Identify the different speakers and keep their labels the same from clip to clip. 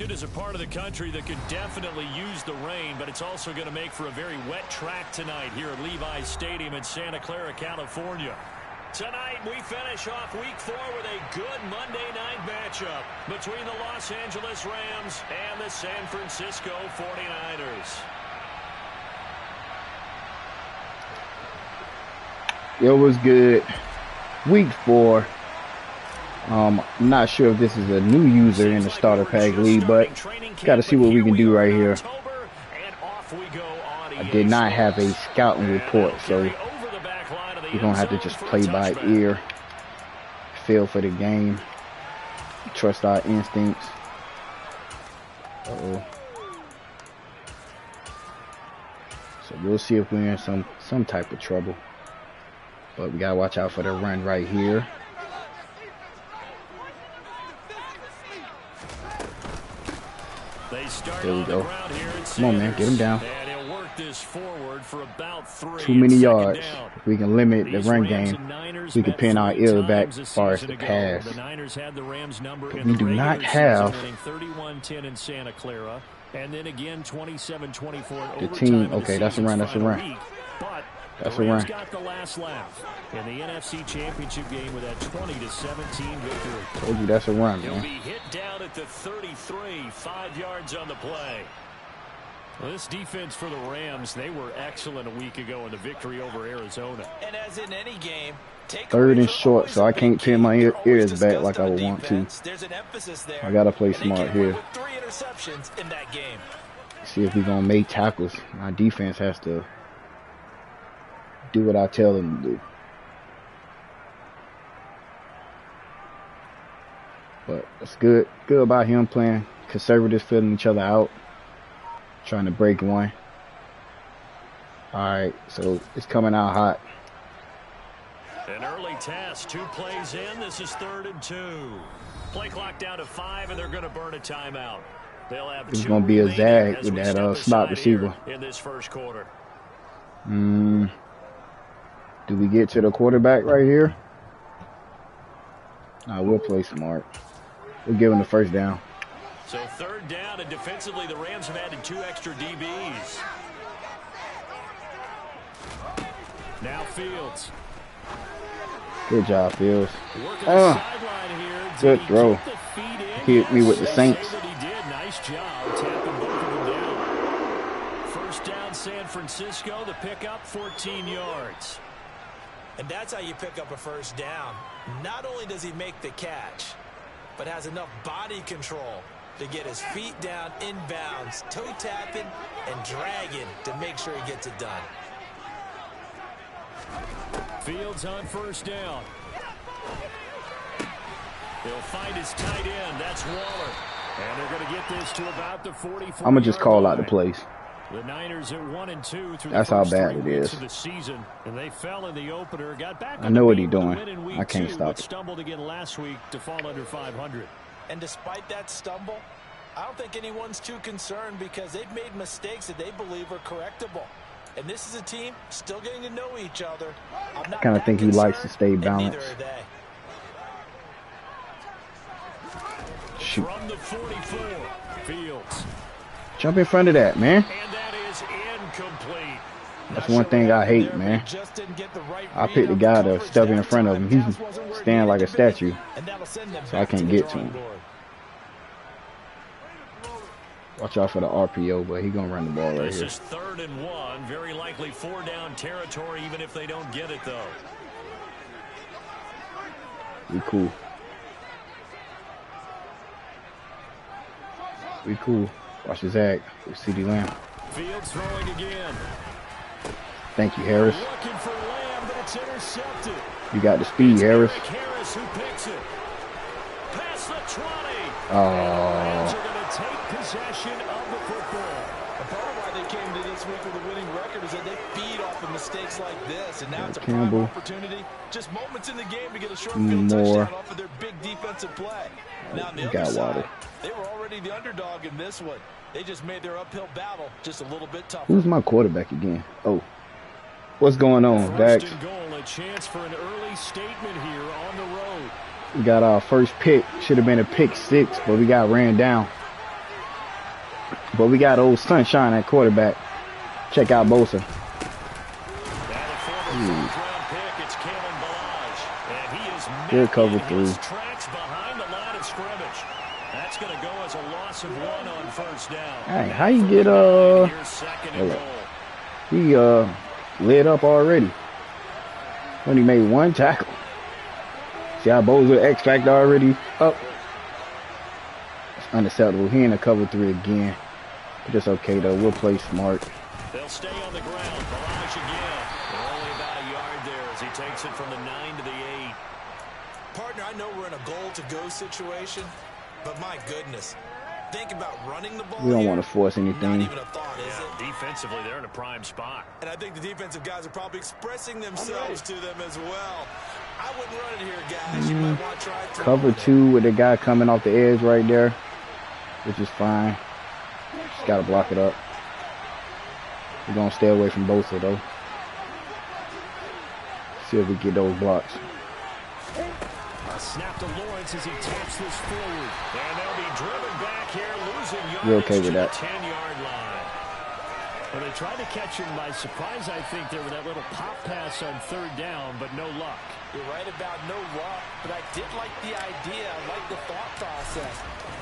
Speaker 1: It is a part of the country that could definitely use the rain, but it's also going to make for a very wet track tonight here at Levi's Stadium in Santa Clara, California. Tonight, we finish off Week 4 with a good Monday night matchup between the Los Angeles Rams and the San Francisco 49ers.
Speaker 2: It was good. Week 4. I'm not sure if this is a new user in the starter pack league, but got to see what we can do right here. I did not have a scouting report, so we're going to have to just play by ear, feel for the game, trust our instincts. Uh-oh. So we'll see if we're in some type of trouble. But we got to watch out for the run right here. There we go. Come on, man. Get him down. Too many yards. If we can limit the run game, we can pin our ear back as far as the pass. But we do not have the team. Okay, that's a run. That's a run. That's a run.
Speaker 1: Got the last laugh in the NFC Championship game with that 20-17 victory.
Speaker 2: Told you that's a run, man.
Speaker 1: He'll be hit down at the 33, 5 yards on the play. Well, this defense for the Rams, they were excellent a week ago in the victory over Arizona. And as in any game,
Speaker 2: third and short, so I can't pin my ears back like I would want to. I gotta play smart here. See if we're gonna make tackles. My defense has to do what I tell them to do. But it's good about him playing conservative, filling each other out, trying to break one. Alright, so it's coming out hot.
Speaker 1: An early test, 2 plays in. This is 3rd and 2. Play clock down to 5, and they're going to burn a timeout. They'll have
Speaker 2: it's going to be a zag with that slot receiver.
Speaker 1: In this first quarter.
Speaker 2: Do we get to the quarterback right here? Nah, we'll play smart. We'll give him the first down.
Speaker 1: So 3rd down, and defensively, the Rams have added 2 extra DBs. Now Fields.
Speaker 2: Good job, Fields. Good throw. He hit me with the Saints.
Speaker 1: Nice job tapping both of them down. First down, San Francisco. The pickup, 14 yards.
Speaker 3: And that's how you pick up a first down. Not only does he make the catch, but has enough body control to get his feet down inbounds, toe tapping and dragging to make sure he gets it done.
Speaker 1: Fields on first down. He'll find his tight end. That's Waller. And they're going to get this to about the 44.
Speaker 2: I'm going to just call out the plays.
Speaker 1: The Niners at 1-2 through
Speaker 2: that's
Speaker 1: the
Speaker 2: how
Speaker 1: first
Speaker 2: bad
Speaker 1: 3
Speaker 2: it
Speaker 1: weeks
Speaker 2: is.
Speaker 1: Of the season, and they fell in the opener. Got back
Speaker 2: I know what he's doing. I can't stop it.
Speaker 1: Stumbled again last week to fall under 500.
Speaker 3: And despite that stumble, I don't think anyone's too concerned because they've made mistakes that they believe are correctable. And this is a team still getting to know each other. I
Speaker 2: kind of think he likes to stay balanced. Shoot.
Speaker 1: From the 44, Fields.
Speaker 2: Jump in front of that, man.
Speaker 1: And that is incomplete.
Speaker 2: That's one thing I hate, man. I pick the guy to step in front of him. He's standing like a statue, so I can't get to him. Watch out for the RPO, but he's going to run the ball right here.
Speaker 1: This is 3rd and 1. Very likely 4-down territory, even if they don't get it, though.
Speaker 2: We cool. We cool. Watch his act with CD Lamb.
Speaker 1: Fields throwing again.
Speaker 2: Thank you, Harris.
Speaker 1: Looking for Lamb, but it's intercepted.
Speaker 2: You got the speed, Harris.
Speaker 1: Harris who picks it. Past the 20.
Speaker 2: Oh.
Speaker 1: Take possession of the football.
Speaker 3: A part of why they came to this week with a winning record is that they feed off of mistakes like this, and now it's a prime opportunity. Just moments in the game to get a short field touchdown off of their big defensive play. Now on the other side, they were already the underdog in this one. They just made their uphill battle just a little bit tougher.
Speaker 2: Who's my quarterback again? Oh, what's going on, Dax?
Speaker 1: First and goal, a chance for an early statement here on the road.
Speaker 2: We got our first pick. Should have been a pick 6, but we got ran down. But we got old Sunshine at quarterback. Check out Bosa. Good cover 3.
Speaker 1: That's going to go as a loss of 1 on first down.
Speaker 2: Hey, how you get he lit up already when he made 1 tackle. See how Bosa X Factor already up. It's unacceptable. He in a cover 3 again. But it's okay though. We'll play smart.
Speaker 1: They'll stay on the ground. Barrage again. They're only about a yard there as he takes it from the 9 to the 8.
Speaker 3: Partner, I know we're in a goal-to-go situation, but my goodness, think about running the ball.
Speaker 2: We don't want to force anything.
Speaker 3: Not even a thought, is it?
Speaker 1: Defensively, they're in a prime spot.
Speaker 3: And I think the defensive guys are probably expressing themselves to them as well. I wouldn't run it here, guys. You might want to try
Speaker 2: cover 2 with the guy coming off the edge right there, which is fine. Just got to block it up. We're going to stay away from Bosa, though. See if we get those blocks.
Speaker 1: A snap to Lawrence as he taps this forward. And they'll be driven back here, losing yards.
Speaker 2: We're okay with that.
Speaker 1: 10-yard line. Well, they tried to catch him by surprise, I think, there with that little pop pass on 3rd down, but no luck.
Speaker 3: You're right about no luck, but I did like the idea. I like the thought process.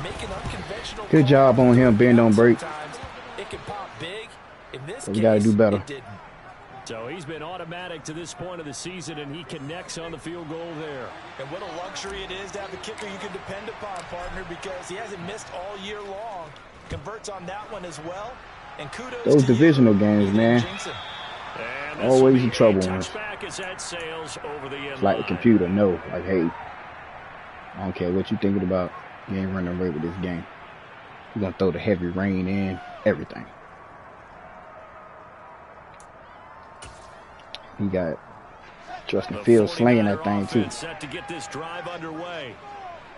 Speaker 3: Make an unconventional.
Speaker 2: Good job on him, bend don't break.
Speaker 3: It can pop big. In this case,
Speaker 2: we got to do better.
Speaker 3: It didn't.
Speaker 1: So he's been automatic to this point of the season, and he connects on the field goal there.
Speaker 3: And what a luxury it is to have a kicker you can depend upon, partner, because he hasn't missed all year long. Converts on that one as well. And kudos
Speaker 2: those
Speaker 3: to
Speaker 2: divisional
Speaker 3: you.
Speaker 2: games, man. Always in trouble. It's like the computer. No, like, hey, I don't care what you thinking about. You ain't running away with this game. You're going to throw the heavy rain in, everything. He got Justin Fields slinging that thing, too.
Speaker 1: Set to get this drive underway.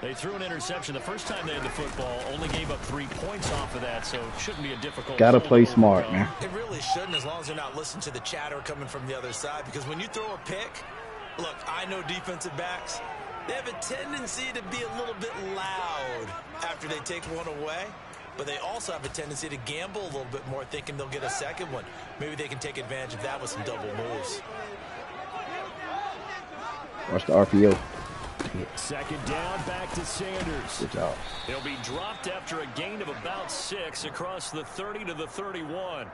Speaker 1: They threw an interception the first time they had the football, only gave up 3 points off of that, so it shouldn't be a difficult.
Speaker 2: Gotta play smart, man.
Speaker 3: It really shouldn't, as long as they're not listening to the chatter coming from the other side, because when you throw a pick, look, I know defensive backs, they have a tendency to be a little bit loud after they take one away, but they also have a tendency to gamble a little bit more, thinking they'll get a second one. Maybe they can take advantage of that with some double moves.
Speaker 2: Watch the RPO.
Speaker 1: Second down, back to Sanders.
Speaker 2: Good job.
Speaker 1: He'll be dropped after a gain of about 6 across the 30 to the 31.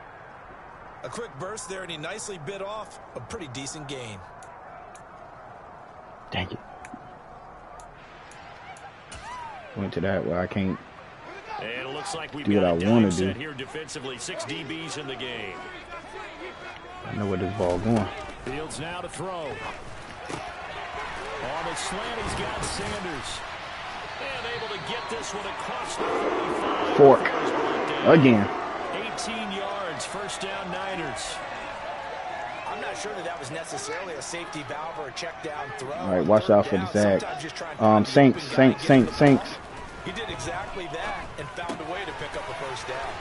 Speaker 3: A quick burst there, and he nicely bit off a pretty decent gain.
Speaker 2: Dang it. Went to that where I can't
Speaker 1: and it looks like we've
Speaker 2: do what I want to do.
Speaker 1: Here defensively, 6 DBs in the game.
Speaker 2: I know where this ball going.
Speaker 1: Fields now to throw. On the slant, he's got Sanders. And able to get this one across the 45.
Speaker 2: Fork. Again.
Speaker 3: 18 yards, first down Niners. I'm not sure that was necessarily a safety valve or a check down throw.
Speaker 2: All right, watch out for the sack. Saints.
Speaker 3: He did exactly that and found a way to pick up a first down.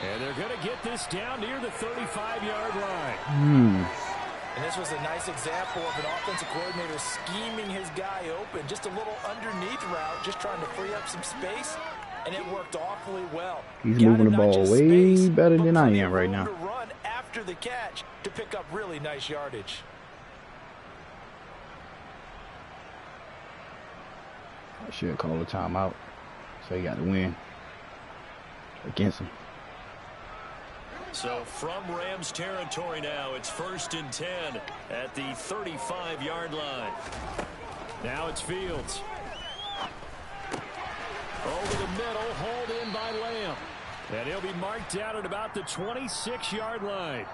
Speaker 1: And they're going to get this down near the 35-yard line.
Speaker 3: And this was a nice example of an offensive coordinator scheming his guy open. Just a little underneath route, just trying to free up some space, and it worked awfully well.
Speaker 2: He's moving the ball way better than I am right now.
Speaker 3: To run after the catch to pick up really nice yardage.
Speaker 2: I should call a timeout. So he got to win against him.
Speaker 1: So from Rams territory now, it's 1st and 10 at the 35-yard line. Now it's Fields. Over the middle, hauled in by Lamb. And he'll be marked down at about the 26-yard line.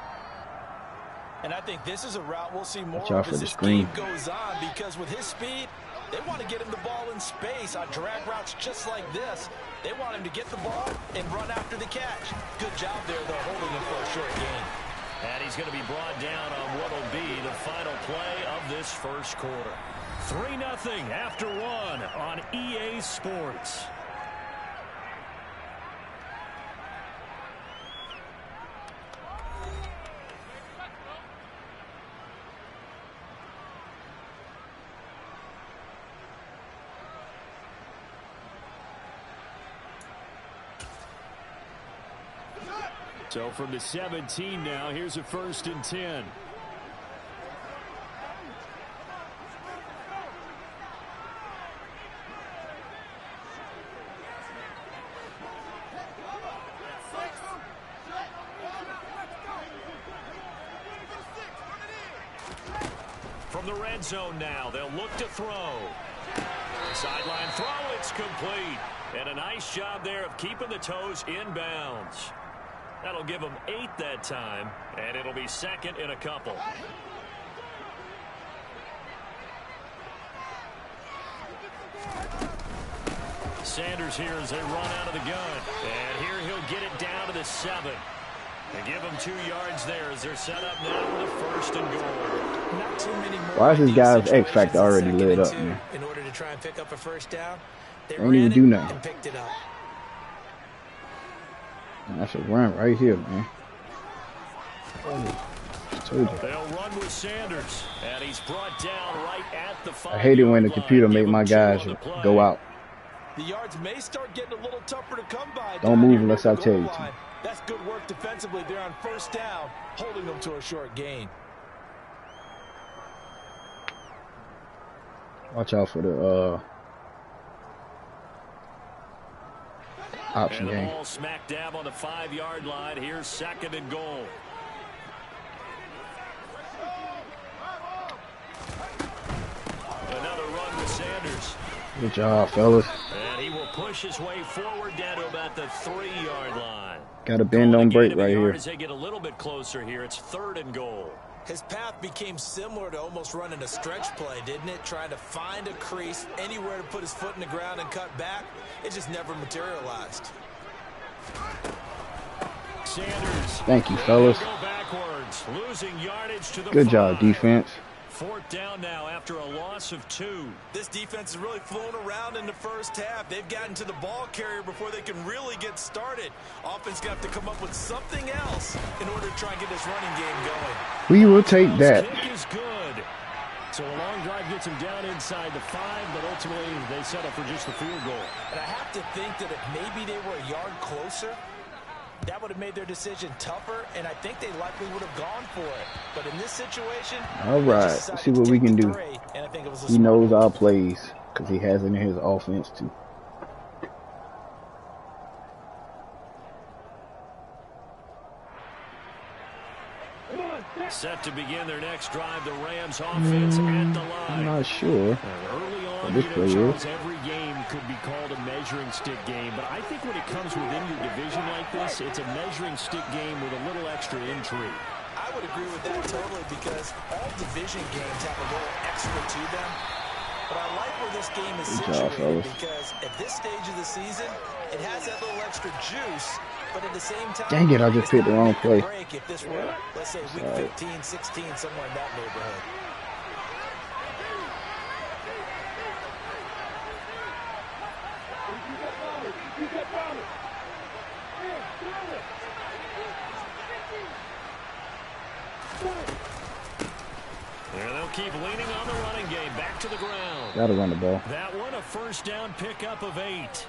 Speaker 3: And I think this is a route we'll see more
Speaker 2: of as this game
Speaker 3: goes on, because with his speed, they want to get him the ball in space on drag routes just like this. They want him to get the ball and run after the catch. Good job there, though, holding him for a short gain.
Speaker 1: And he's going to be brought down on what will be the final play of this first quarter. 3-0 after 1 on EA Sports. So from the 17 now, here's a 1st and 10. From the red zone now, they'll look to throw. Sideline throw, it's complete. And a nice job there of keeping the toes inbounds. That'll give them 8 that time, and it'll be 2nd and a couple. Sanders here as they run out of the gun. And here he'll get it down to the 7. They give them 2 yards there as they're set up now with a 1st and goal.
Speaker 3: Not too many more.
Speaker 2: Why is this guy's X factor already lit up, man?
Speaker 3: In order to try and pick up a 1st down, they
Speaker 2: ain't even do nothing.
Speaker 3: and picked it up.
Speaker 2: That's a run right here, man.
Speaker 1: They'll run with Sanders, and he's brought down right at the 5.
Speaker 2: I hate it when the computer make my guys go out.
Speaker 3: The yards may start getting a little tougher to come by.
Speaker 2: Don't move unless I tell you to.
Speaker 3: That's good work defensively there on 1st down, holding them to a short gain.
Speaker 2: Watch out for the option
Speaker 1: and the
Speaker 2: game.
Speaker 1: ball smack dab on the 5-yard line. Here's 2nd and goal. Another run with Sanders.
Speaker 2: Good job, fellas.
Speaker 1: And he will push his way forward down to about the 3-yard line.
Speaker 2: Got a bend on break right here.
Speaker 1: As they get a little bit closer here, it's 3rd and goal.
Speaker 3: His path became similar to almost running a stretch play, didn't it? Trying to find a crease, anywhere to put his foot in the ground and cut back. It just never materialized.
Speaker 1: Sanders.
Speaker 2: Thank you, fellas.
Speaker 1: Go backwards, losing yardage to the
Speaker 2: Good job,
Speaker 1: 5.
Speaker 2: defense.
Speaker 1: 4th down now after a loss of 2.
Speaker 3: This defense is really flown around in the 1st half. They've gotten to the ball carrier before they can really get started. Offense got to come up with something else in order to try and get this running game going.
Speaker 2: We will take that.
Speaker 1: Kick is good. So a long drive gets him down inside the 5, but ultimately they settle for just the field goal.
Speaker 3: And I have to think that if maybe they were a yard closer, that would have made their decision tougher, and I think they likely would have gone for it. But in this situation,
Speaker 2: all right, let's see what we can do. He knows our plays because he has it in his offense too.
Speaker 1: Set to begin their next drive, the Rams offense at the line.
Speaker 2: I'm not sure.
Speaker 1: Early on,
Speaker 2: this play
Speaker 1: Charles, every game could be called a measuring stick game, but I think when it comes within your division like this, it's a measuring stick game with a little extra intrigue.
Speaker 3: I would agree with that totally because all division games have a little extra to them. But I like where this game is situated because at this stage of the season, it has that little extra juice. But at the same time,
Speaker 2: dang it, I just picked the wrong play.
Speaker 3: If this were, let's say, week 15, 16, somewhere in that neighborhood.
Speaker 1: And they'll keep leaning on the running game. Back to the ground.
Speaker 2: Gotta run the ball.
Speaker 1: That one, a 1st down pickup of 8.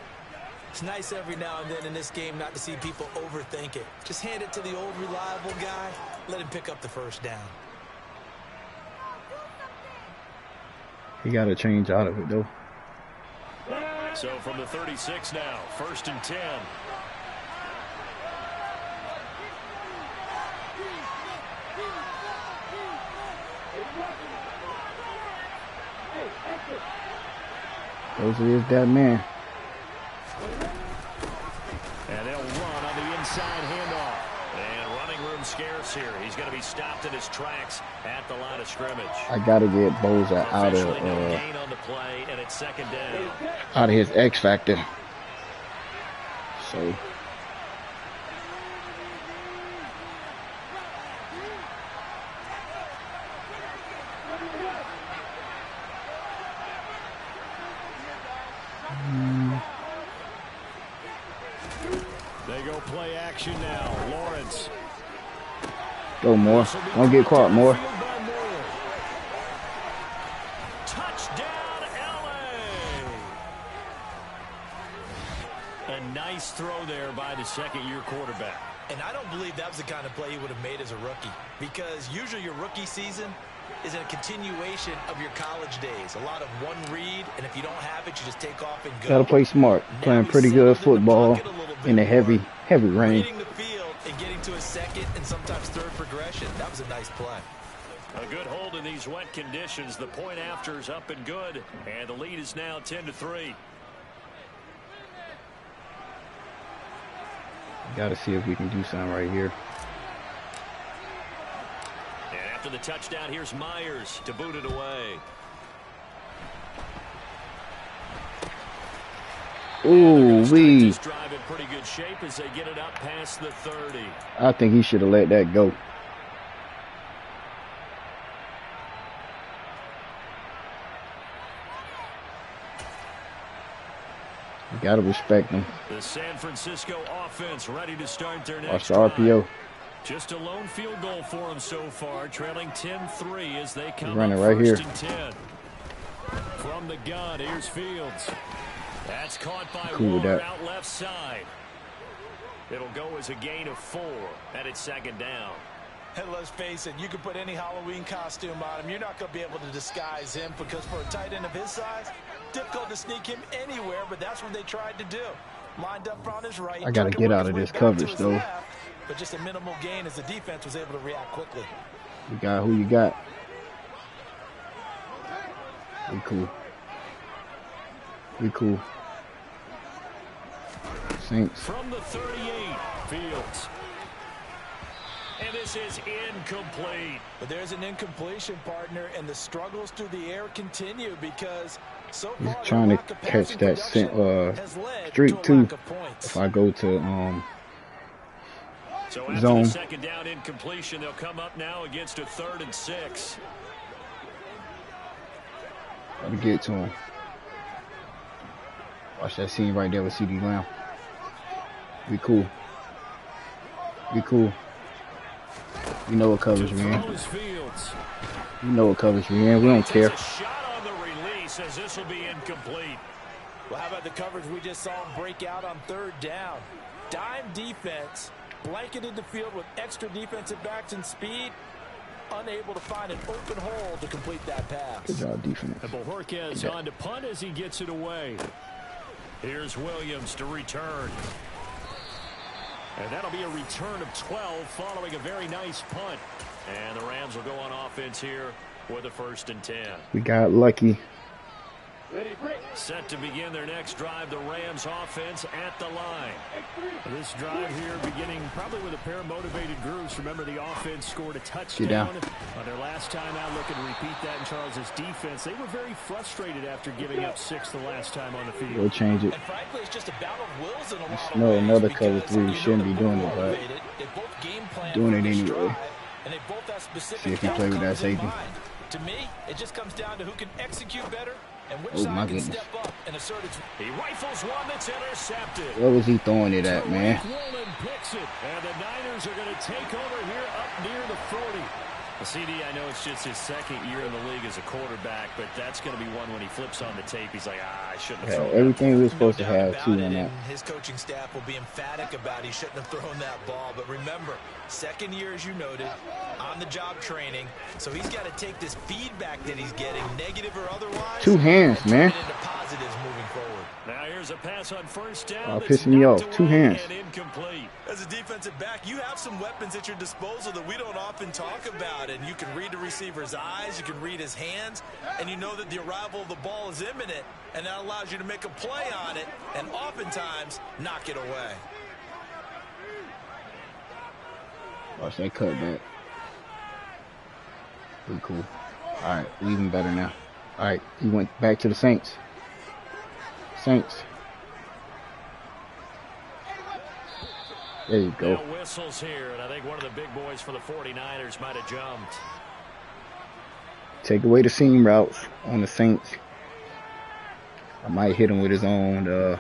Speaker 3: It's nice every now and then in this game not to see people overthink it. Just hand it to the old reliable guy. Let him pick up the 1st down.
Speaker 2: He got to change out of it, though.
Speaker 1: So from the 36 now, 1st and 10.
Speaker 2: Those is that man.
Speaker 1: And they'll run on the inside handoff. And running room scarce here. He's going to be stopped in his tracks at the line of scrimmage.
Speaker 2: I gotta get Boza out of
Speaker 1: gain on the play, and it's 2nd down.
Speaker 2: out of his X factor. So
Speaker 1: they go play action now. Lawrence.
Speaker 2: go more. Don't get caught more.
Speaker 1: Touchdown, LA. A nice throw there by the 2nd-year quarterback.
Speaker 3: And I don't believe that was the kind of play he would have made as a rookie, because usually your rookie season is a continuation of your college days. A lot of one read, and if you don't have it, you just take off and go.
Speaker 2: Gotta play smart. Playing pretty good football in the heavy rain.
Speaker 3: Reading the field and getting to a second and sometimes third progression. That was a nice play.
Speaker 1: A good hold in these wet conditions. The point after is up and good, and the lead is now 10-3.
Speaker 2: Gotta see if we can do something right here.
Speaker 1: And after the touchdown, here's Myers to boot it away.
Speaker 2: Ooh, wee.
Speaker 1: This drive in pretty good shape as they get it up past the 30.
Speaker 2: I think he should have let that go. You gotta respect him.
Speaker 1: The San Francisco offense ready to start their next
Speaker 2: Watch the RPO.
Speaker 1: drive. Just a lone field goal for them so far, trailing 10-3 as they come
Speaker 2: running
Speaker 1: up
Speaker 2: right
Speaker 1: first
Speaker 2: here.
Speaker 1: and 10. From the gun, here's Fields. That's caught by
Speaker 2: Cool with
Speaker 1: Waller
Speaker 2: that.
Speaker 1: out left side. It'll go as a gain of 4, and it's second down.
Speaker 3: And let's face it, you can put any Halloween costume on him. You're not going to be able to disguise him, because for a tight end of his size, difficult to sneak him anywhere, but that's what they tried to do. Lined up on his right.
Speaker 2: I gotta get out of this coverage, though.
Speaker 3: Left, but just a minimal gain as the defense was able to react quickly.
Speaker 2: You got who you got. We cool. We cool. Saints.
Speaker 1: From the 38, Fields. And this is incomplete.
Speaker 3: But there's an incompletion, partner, and the struggles through the air continue, because so far
Speaker 2: He's trying to catch that streak too. If I go to
Speaker 1: so after
Speaker 2: zone.
Speaker 1: the second down incompletion, they'll come up now against a 3rd and 6.
Speaker 2: Gotta get to him. Watch that scene right there with CD Lamb. We cool. We cool. You know what covers me in. You know what covers me in. We don't care.
Speaker 1: A shot on the release as this will be incomplete.
Speaker 3: Well, how about the coverage we just saw him break out on 3rd down? Dime defense, blanketed the field with extra defensive backs and speed, unable to find an open hole to complete that pass.
Speaker 2: Good job, defense.
Speaker 1: And Bojorquez on to punt as he gets it away. Here's Williams to return. And that'll be a return of 12 following a very nice punt. And the Rams will go on offense here with a 1st and 10.
Speaker 2: We got lucky.
Speaker 1: Set to begin their next drive, the Rams offense at the line. This drive here beginning probably with a pair of motivated groups. Remember, the offense scored a touchdown on their last time out. Looking to repeat that in Charles's defense. They were very frustrated after giving up 6 the last time on the field.
Speaker 2: We'll change it.
Speaker 3: And frankly, it's just a battle of wills in a lot of
Speaker 2: No,
Speaker 3: ways,
Speaker 2: another cover
Speaker 3: because
Speaker 2: 3. Shouldn't be doing it, but doing it anyway.
Speaker 3: And they both have specific
Speaker 2: See if he play with that
Speaker 3: outcomes in
Speaker 2: safety.
Speaker 3: mind. To me, it just comes down to who can execute better and which
Speaker 2: Oh, my
Speaker 3: side can
Speaker 2: goodness.
Speaker 3: step up and assert its.
Speaker 1: He rifles one that's intercepted.
Speaker 2: Where was he throwing it at, man?
Speaker 1: Woolen picks it, and the Niners are going to take over here up near the 40. The CD, I know it's just his 2nd year in the league as a quarterback, but that's going to be one when he flips on the tape. He's like, I shouldn't have thrown
Speaker 2: everything we were supposed
Speaker 3: No
Speaker 2: to
Speaker 3: doubt
Speaker 2: have,
Speaker 3: about
Speaker 2: too,
Speaker 3: it,
Speaker 2: on that.
Speaker 3: and his coaching staff will be emphatic about he shouldn't have thrown that ball. But remember, 2nd year, as you noted, on-the-job training. So he's got to take this feedback that he's getting, negative or otherwise.
Speaker 2: 2 hands,
Speaker 3: and
Speaker 2: man.
Speaker 3: turn it into positives moving forward.
Speaker 1: Now here's a pass on 1st down.
Speaker 2: Pissing me off. 2 hands.
Speaker 1: And incomplete.
Speaker 3: As a defensive back, you have some weapons at your disposal that we don't often talk about. And you can read the receiver's eyes, you can read his hands, and you know that the arrival of the ball is imminent. And that allows you to make a play on it and oftentimes knock it away.
Speaker 2: Watch that cutback. Pretty cool. All right, even better now. All right, he went back to the Saints. Saints. There you go.
Speaker 1: Now whistles here, and I think one of the big boys for the 49ers might have jumped.
Speaker 2: Take away the seam routes on the Saints. I might hit him with his own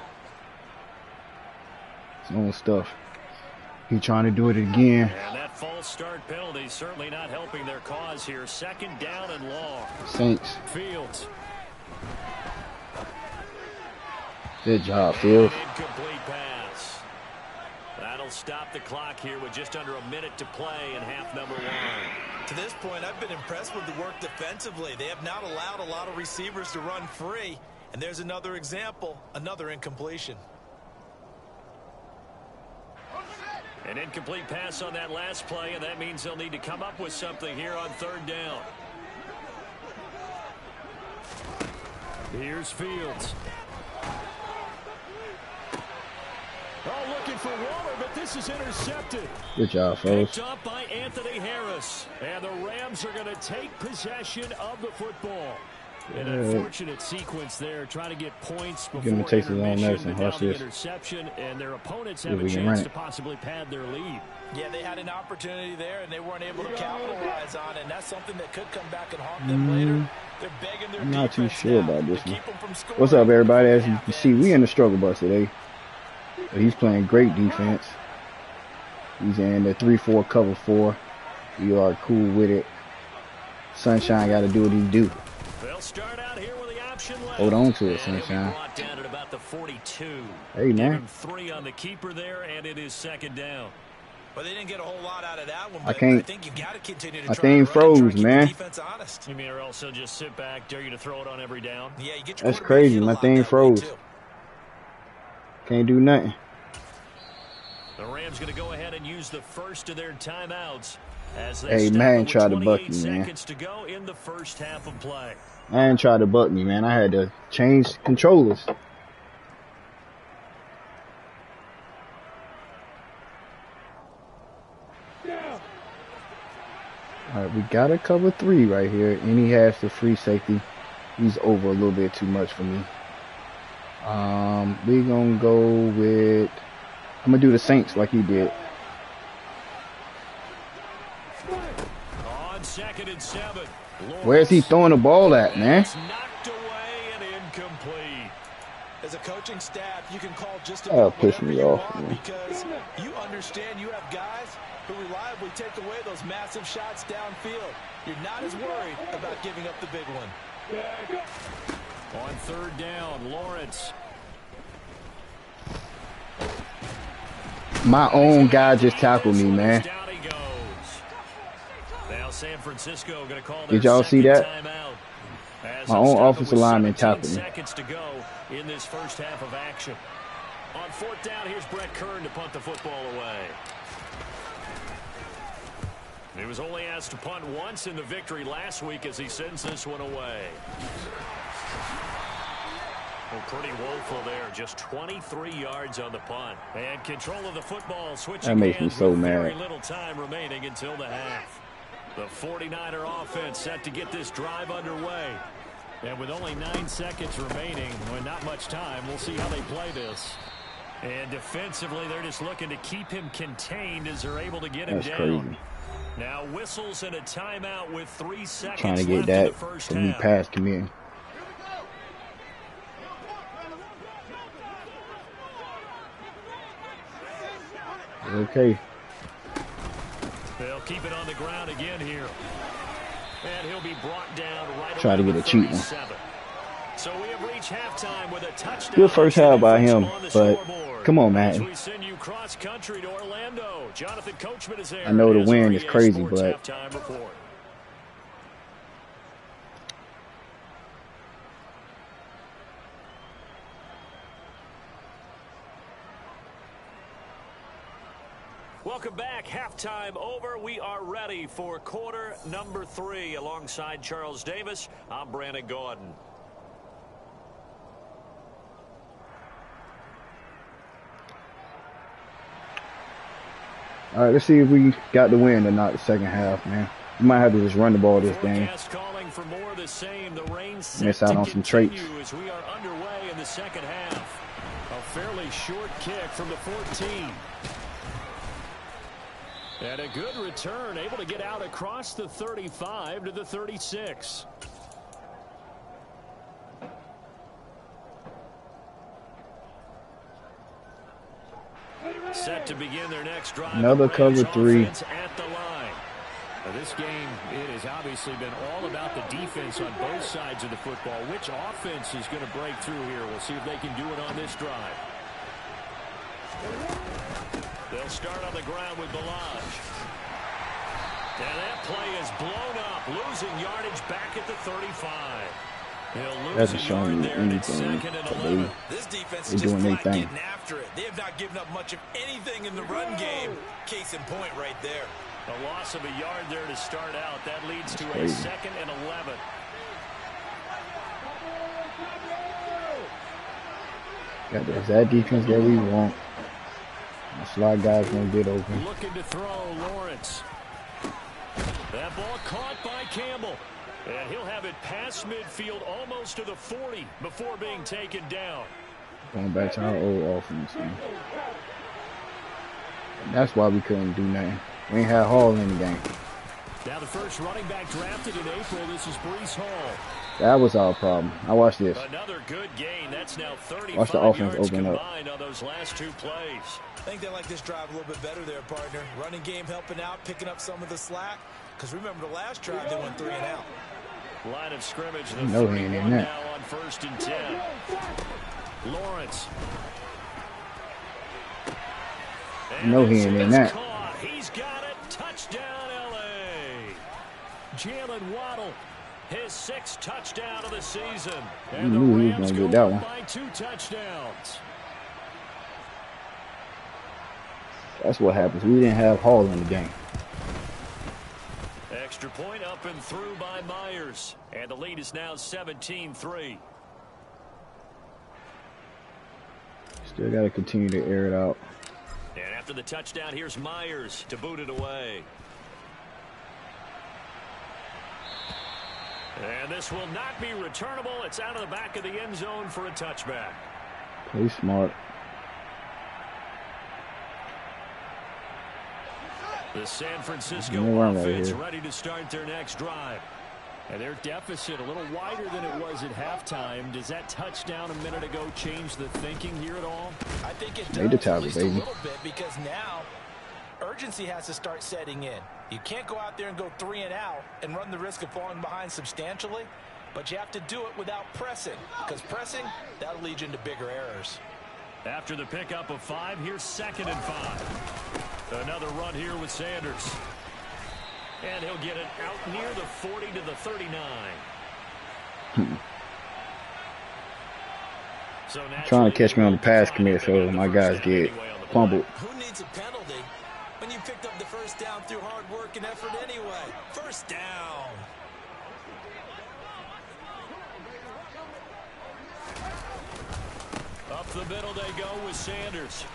Speaker 2: stuff. He trying to do it again.
Speaker 1: And that false start penalty certainly not helping their cause here. 2nd down and long.
Speaker 2: Saints.
Speaker 1: Fields.
Speaker 2: Good job, Fields.
Speaker 1: Incomplete pass. That'll they'll stop the clock here with just under a minute to play in half number 1.
Speaker 3: To this point, I've been impressed with the work defensively. They have not allowed a lot of receivers to run free. And there's another example, another incompletion.
Speaker 1: An incomplete pass on that last play, and that means they'll need to come up with something here on 3rd down. Here's Fields. Oh, looking for Waller, but this is intercepted.
Speaker 2: Good job, folks.
Speaker 1: Picked up by Anthony Harris. And the Rams are going to take possession of the football. An unfortunate sequence there, trying to get points before intermission, and now the interception, and their opponents have a chance to possibly pad their lead.
Speaker 3: Yeah, they had an opportunity there, and they weren't able to capitalize on it, and that's something that could come back and haunt them later. They're begging their
Speaker 2: I'm not too sure about this one.
Speaker 3: Scoring.
Speaker 2: What's up, everybody? As you can see, we in the struggle bus today. But he's playing great defense. He's in the 3-4 cover 4. We are cool with it. Sunshine got to do what he do.
Speaker 1: They'll start out here with the option left.
Speaker 2: Hold on to it, Sunshine.
Speaker 1: Brought down at about the 42.
Speaker 2: Hey, man.
Speaker 1: 3 on the keeper there, and it is 2nd down.
Speaker 3: Well, they didn't get a whole lot out of that one,
Speaker 2: I
Speaker 3: but
Speaker 2: can't.
Speaker 3: I think you got to continue to
Speaker 2: My
Speaker 3: try
Speaker 2: thing
Speaker 3: to run and try
Speaker 2: froze,
Speaker 3: to keep
Speaker 2: man.
Speaker 3: the defense honest.
Speaker 1: You mean, or else he'll just sit back, dare you to throw it on every down?
Speaker 3: Yeah, you get your
Speaker 2: That's crazy. My thing froze. Can't do nothing.
Speaker 1: The Rams going to go ahead and use the first of their timeouts as they
Speaker 2: Hey, man, try to buck me, man.
Speaker 1: seconds to go in the first half of play.
Speaker 2: Man tried to buck me, man. I had to change controllers. All right, we got to cover 3 right here, and he has the free safety. He's over a little bit too much for me. We're going to go with... I'm going to do the Saints like he did.
Speaker 1: On 2nd and 7.
Speaker 2: Where's he throwing the ball at, man?
Speaker 1: Knocked away and incomplete.
Speaker 3: As a coaching staff, you can call just
Speaker 2: Oh,
Speaker 3: about
Speaker 2: piss
Speaker 3: whatever
Speaker 2: me
Speaker 3: you
Speaker 2: off,
Speaker 3: want
Speaker 2: man.
Speaker 3: because you understand you have guys who reliably take away those massive shots downfield. You're not as worried about giving up the big one.
Speaker 1: On 3rd down, Lawrence.
Speaker 2: My own guy just tackled me, man.
Speaker 1: Down he goes. Now San Francisco going to call their
Speaker 2: Did y'all see
Speaker 1: second
Speaker 2: that?
Speaker 1: timeout. As
Speaker 2: My
Speaker 1: they'll
Speaker 2: own
Speaker 1: stop it
Speaker 2: offensive
Speaker 1: with
Speaker 2: lineman
Speaker 1: 17
Speaker 2: tackled me.
Speaker 1: seconds to go in this first half of action. On 4th down, here's Brett Kern to punt the football away. He was only asked to punt once in the victory last week as he sends this one away. Well, pretty woeful there. Just 23 yards on the punt. And control of the football. Switching
Speaker 2: That makes me
Speaker 1: hands
Speaker 2: so
Speaker 1: with
Speaker 2: mad.
Speaker 1: very little time remaining until the half. The 49er offense set to get this drive underway. And with only 9 seconds remaining, well, not much time, we'll see how they play this. And defensively, they're just looking to keep him contained as they're able to get him
Speaker 2: That's
Speaker 1: down.
Speaker 2: crazy.
Speaker 1: Now whistles and a timeout with 3 seconds
Speaker 2: Trying to get
Speaker 1: left in
Speaker 2: that
Speaker 1: the first
Speaker 2: for me
Speaker 1: half.
Speaker 2: pass committing. Okay.
Speaker 1: They'll keep it on the ground again here. And he'll be brought down right
Speaker 2: Try to
Speaker 1: around
Speaker 2: get a
Speaker 1: the
Speaker 2: cheat one.
Speaker 1: 37. So we have reached halftime with a touchdown.
Speaker 2: Good first half by him,
Speaker 1: on the
Speaker 2: but
Speaker 1: scoreboard.
Speaker 2: come on,
Speaker 1: As
Speaker 2: man.
Speaker 1: we send you cross country to Orlando. Jonathan Coachman is there.
Speaker 2: I know the
Speaker 1: as
Speaker 2: wind
Speaker 1: our
Speaker 2: is
Speaker 1: EA
Speaker 2: crazy,
Speaker 1: Sports
Speaker 2: but
Speaker 1: halftime report. Welcome back. Halftime over. We are ready for quarter number 3. Alongside Charles Davis, I'm Brandon Gordon.
Speaker 2: all right, let's see if we got the win or not the second half, man. We might have to just run the ball this game.
Speaker 1: Forecast calling for more of the same. The rain set
Speaker 2: Miss out
Speaker 1: to
Speaker 2: on some traits.
Speaker 1: continue as we are underway in the second half. A fairly short kick from the 14. And a good return, able to get out across the 35 to the 36. Set to begin their next drive.
Speaker 2: Another
Speaker 1: The
Speaker 2: cover
Speaker 1: Rams
Speaker 2: 3.
Speaker 1: offense at the line. Now, this game, it has obviously been all about the defense on both sides of the football. Which offense is going to break through here? We'll see if they can do it on this drive. They'll They'll start on the ground with Balaj. And that play is blown up, losing yardage back at the 35.
Speaker 2: That's a shame. Anything.
Speaker 3: This defense is just flat getting after it. They have not given up much of anything in the run game. Case in point right there.
Speaker 1: A loss of a yard there to start out. That leads to a 2nd and 11.
Speaker 2: Got the exact defense that we want. The slot guys gonna get open.
Speaker 1: Looking to throw Lawrence. That ball caught by Campbell. And he'll have it past midfield almost to the 40 before being taken down.
Speaker 2: Going back to our old offense. Man. That's why we couldn't do nothing. We ain't had Hall in the game.
Speaker 1: Now the first running back drafted in April. This is Breece Hall.
Speaker 2: That was our problem. I watched this.
Speaker 1: Another good gain. That's now 35
Speaker 2: Watch the offense
Speaker 1: yards
Speaker 2: open up.
Speaker 1: combined on those last 2 plays.
Speaker 3: I think they like this drive a little bit better there, partner. Running game helping out, picking up some of the slack. Because remember the last drive, they went 3 and out.
Speaker 1: Line of scrimmage, the
Speaker 2: no
Speaker 1: 31 now on 1st and 10. Lawrence.
Speaker 2: No, he ain't in that.
Speaker 1: He's got it. Touchdown, L.A. Jalen Waddle, his 6th touchdown of the season. And the Rams go up by 2 touchdowns.
Speaker 2: That's what happens. We didn't have Hall in the game.
Speaker 1: Extra point up and through by Myers. And the lead is now 17-3.
Speaker 2: Still got to continue to air it out.
Speaker 1: And after the touchdown, here's Myers to boot it away. And this will not be returnable. It's out of the back of the end zone for a touchback.
Speaker 2: Play smart.
Speaker 1: The San Francisco offense ready to start their next drive. And their deficit a little wider than it was at halftime. Does that touchdown a minute ago change the thinking here at all?
Speaker 3: I think it does,
Speaker 2: Made the tackle,
Speaker 3: at least
Speaker 2: baby.
Speaker 3: a little bit, because now urgency has to start setting in. You can't go out there and go 3 and out and run the risk of falling behind substantially, but you have to do it without pressing, because pressing, that'll lead you into bigger errors.
Speaker 1: After the pickup of 5, here's 2nd and 5. Another run here with Sanders. And he'll get it out near the 40 to the 39. So
Speaker 2: trying to catch me on the pass commit so my guys get fumbled.
Speaker 3: Who needs a penalty when you picked up the first down through hard work and effort anyway? First down.
Speaker 1: Up the middle they go with Sanders.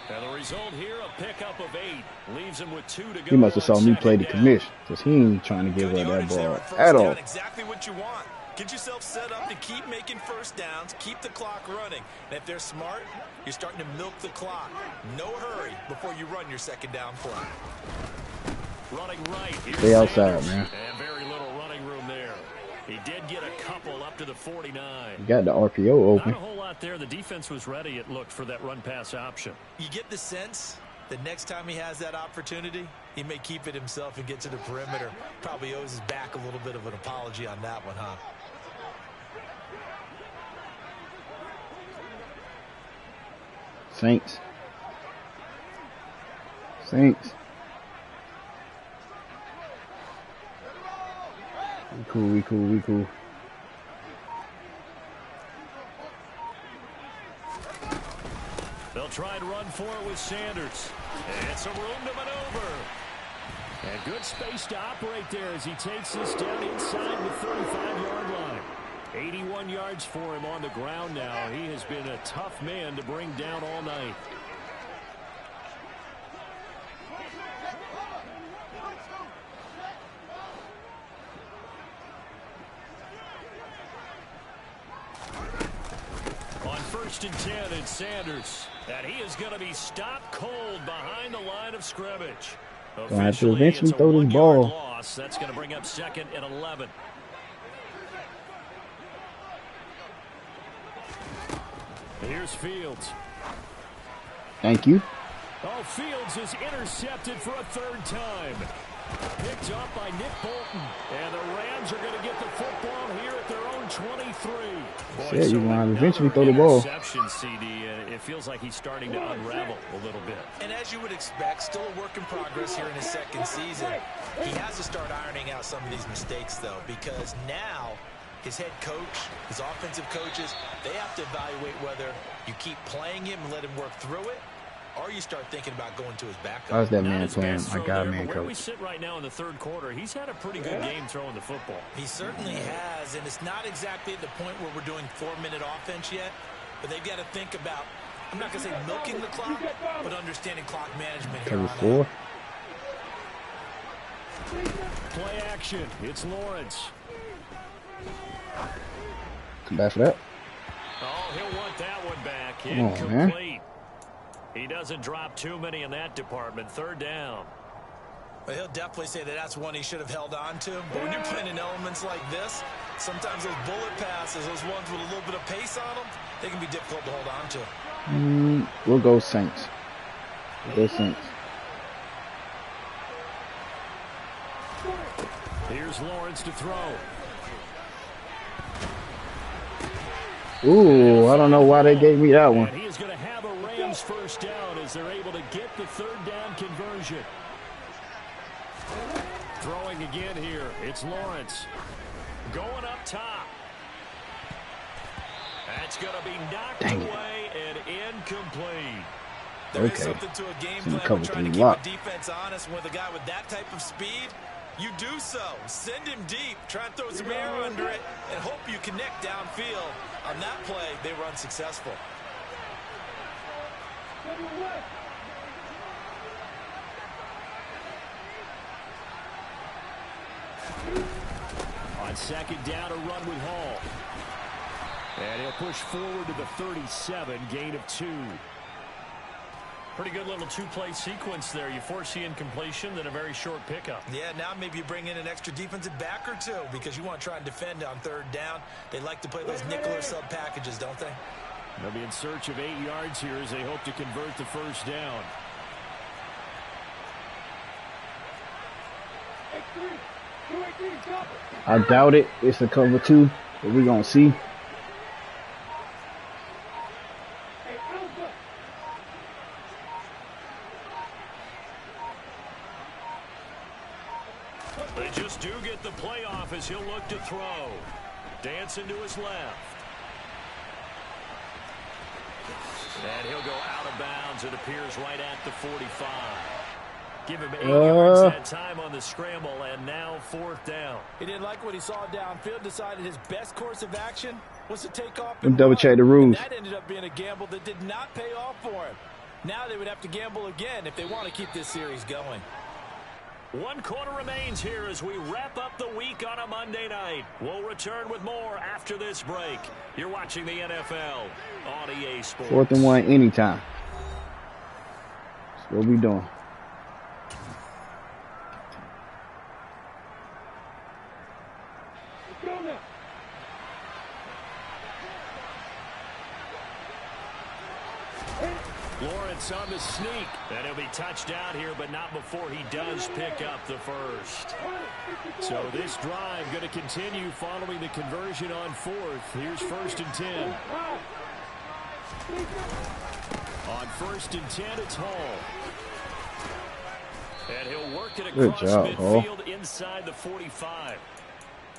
Speaker 1: And the result here, a pickup of 8. Leaves him with 2 to go.
Speaker 2: He must have saw me play the commission, because he ain't trying to give up that ball at all.
Speaker 3: Exactly what you want. Get yourself set up to keep making first downs, keep the clock running. And if they're smart, you're starting to milk the clock. No hurry before you run your 2nd down play.
Speaker 1: Running right.
Speaker 2: Stay outside, man.
Speaker 1: And very little running room there. He did get a couple up to the 49.
Speaker 2: You got the RPO open.
Speaker 1: Not a whole lot there. The defense was ready, it looked, for that run-pass option.
Speaker 3: You get the sense that next time he has that opportunity, he may keep it himself and get to the perimeter. Probably owes his back a little bit of an apology on that one, huh?
Speaker 2: Saints. Saints. We cool, we cool, we cool.
Speaker 1: They'll try and run for it with Sanders. And some room to maneuver. And good space to operate there as he takes this down inside the 35-yard line. 81 yards for him on the ground now. He has been a tough man to bring down all night. On 1st and 10, it's Sanders. And he is going to be stopped cold behind the line of scrimmage.
Speaker 2: Gonna have to eventually throw this ball.
Speaker 1: Loss. That's going to bring up 2nd and 11. Here's Fields.
Speaker 2: Thank you.
Speaker 1: Oh, Fields is intercepted for a 3rd time. Picked up by Nick Bolton. And the Rams are going to get the football here at their own 23.
Speaker 2: Yeah, you want to eventually throw the ball.
Speaker 1: CD, it feels like he's starting to unravel a little bit.
Speaker 3: And as you would expect, still a work in progress here in his second season. He has to start ironing out some of these mistakes, though, because now his head coach, his offensive coaches, they have to evaluate whether you keep playing him and let him work through it, or you start thinking about going to his backup.
Speaker 2: How's that man playing? My God, man,
Speaker 1: where
Speaker 2: coach.
Speaker 1: we sit right now in the third quarter, he's had a pretty good game throwing the football.
Speaker 3: He certainly has, and it's not exactly at the point where we're doing 4-minute offense yet, but they've got to think about, I'm not going to say milking the clock, but understanding clock management here on
Speaker 2: Cover 4.
Speaker 1: Play action. It's Lawrence.
Speaker 2: Come back for that.
Speaker 1: Oh, he'll want that one back.
Speaker 2: Come on,
Speaker 1: Incomplete.
Speaker 2: man.
Speaker 1: He doesn't drop too many in that department. Third down.
Speaker 3: Well, he'll definitely say that that's one he should have held on to. But when you're playing in elements like this, sometimes those bullet passes, those ones with a little bit of pace on them, they can be difficult to hold on to.
Speaker 2: We'll go Saints. We'll go Saints.
Speaker 1: Here's Lawrence to throw.
Speaker 2: Ooh, I don't know why they gave me that one.
Speaker 1: And he is going to have a Rams first down as they're able to get the third down conversion. Throwing again here. It's Lawrence. Going up top. That's going to be knocked away and incomplete.
Speaker 3: There is something to a game plan when trying to keep a defense honest with a guy with that type of speed. You do so. Send him deep. Try and throw some air under it and hope you connect downfield. On that play, they were unsuccessful.
Speaker 1: On second down, a run with Hall. And he'll push forward to the 37, gain of 2. Pretty good little two-play sequence there. You force the incompletion, then a very short pickup.
Speaker 3: Yeah, now maybe you bring in an extra defensive back or two because you want to try and defend on third down. They like to play those nickel or sub packages, don't they?
Speaker 1: They'll be in search of 8 yards here as they hope to convert the first down.
Speaker 2: I doubt it. It's a cover 2, but we're going to see.
Speaker 1: They just do get the playoff as he'll look to throw. Dancing to his left. And he'll go out of bounds. It appears right at the 45. Give him 8 yards that time on the scramble, and now fourth down.
Speaker 3: He didn't like what he saw downfield, decided his best course of action was to take off.
Speaker 2: And double check the rules.
Speaker 3: That ended up being a gamble that did not pay off for him. Now they would have to gamble again if they want to keep this series going.
Speaker 1: 1 quarter remains here as we wrap up the week on a Monday night. We'll return with more after this break. You're watching the NFL on EA Sports.
Speaker 2: 4th and 1 anytime. That's what we doing.
Speaker 1: Lawrence on the sneak. And he'll be touched out here, but not before he does pick up the first. So this drive going to continue following the conversion on 4th. Here's 1st and 10. On 1st and 10, it's Hall. And he'll work it across midfield inside the 45.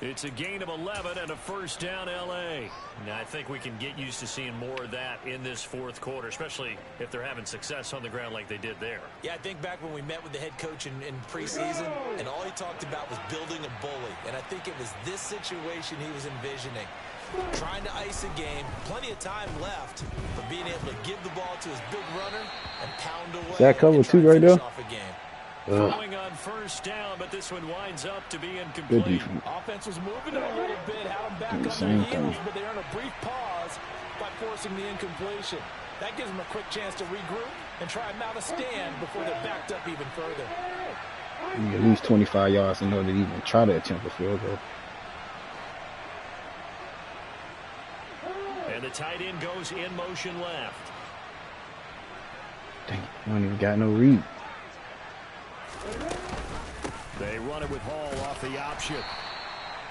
Speaker 1: It's a gain of 11 and a first down, L.A. Now, I think we can get used to seeing more of that in this fourth quarter, especially if they're having success on the ground like they did there.
Speaker 3: Yeah, I think back when we met with the head coach in preseason, and all he talked about was building a bully. And I think it was this situation he was envisioning. Trying to ice a game, plenty of time left, but being able to give the ball to his big runner and pound away.
Speaker 2: Is that cover 2 right there?
Speaker 1: Throwing on first down, but this one winds up to be incomplete.
Speaker 3: Offense was moving them a little bit, had them back on their heels, but they earned a brief pause by forcing the incompletion. That gives them a quick chance to regroup and try and mount a stand before they're backed up even further.
Speaker 2: You need at least 25 yards in order to even try to attempt a field goal.
Speaker 1: And the tight end goes in motion left.
Speaker 2: Dang, I don't even got no read.
Speaker 1: They run it with Hall off the option.